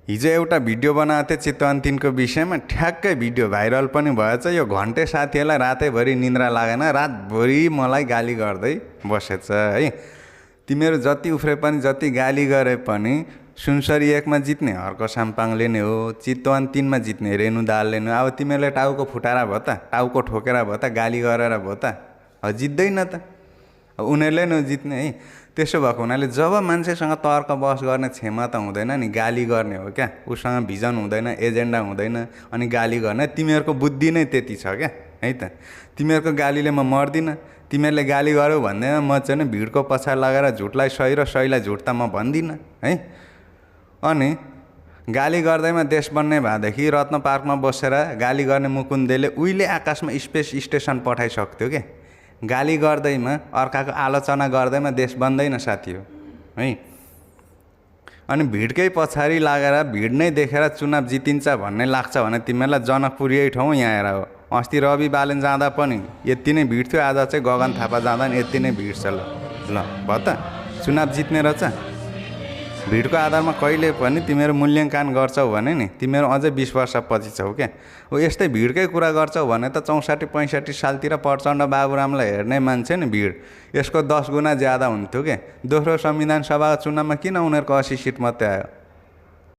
हिजो एउटा भिडियो बनाएको थिएँ चितवन 3 को विषयमा, ठ्याक्कै भिडियो भाइरल पनि भएछ। यो घन्टे साथीहरूलाई रातैभरि निन्द्रा लागेन, रातभरि मलाई गाली गर्दै बसेछ है। तिमीहरू जति उफ्रे पनि जति गाली गरे पनि सुनसरी 1 मा जित्ने हर्क साम्पाङले नै हो, चितवन 3 मा जित्ने रेणु दाहालले नै। अब तिमीहरूले टाउको फुटाएर भयो त, टाउको ठोकेर भयो त, गाली गरेर भयो त, जित्दैन त, उनीहरूले नै जित्ने है। त्यसो भएको हुनाले जब मान्छेसँग तर्क बहस गर्ने क्षमता हुँदैन नि, गाली गर्ने हो क्या, उसँग भिजन हुँदैन, एजेन्डा हुँदैन, अनि गाली गर्ने। तिमीहरूको बुद्धि नै त्यति छ क्या है त। तिमीहरूको गालीले म मर्दिनँ, तिमीहरूले गाली गर्यौ भन्दैमा म चाहिँ भिडको पछाडि लगाएर झुटलाई सही र सहीलाई झुट त म भन्दिनँ है। अनि गाली गर्दैमा देश बन्ने भएदेखि रत्न पार्कमा बसेर गाली गर्ने मुकुन्दले उहिले आकाशमा स्पेस स्टेसन पठाइसक्थ्यो क्या। गाली गर्दैमा, अर्काको आलोचना गर्दैमा देश बन्दैन साथी हो है। अनि भिडकै पछाडि लागेर भिड नै देखेर चुनाव जितिन्छ भन्ने लाग्छ भने तिमीहरूलाई जनकपुर यही ठाउँ यहाँ आएर हो। अस्ति रवि बालेन जाँदा पनि यति नै भिड थियो, आज चाहिँ गगन थापा जाँदा नि यति नै भिड छ। ल भयो त, चुनाव जित्ने रहेछ। भिडको आधारमा कहिले पनि तिमीहरू मूल्याङ्कन गर्छौ भने नि तिमीहरू अझै 20 वर्षपछि छौ क्या। हो यस्तै भिडकै कुरा गर्छौ भने त 64-65 सालतिर प्रचण्ड बाबुरामलाई हेर्ने मान्छे नि भिड यसको 10 गुणा ज्यादा हुन्थ्यो क्या। दोस्रो संविधान सभाको चुनावमा किन उनीहरूको 80 सिट मात्रै आयो?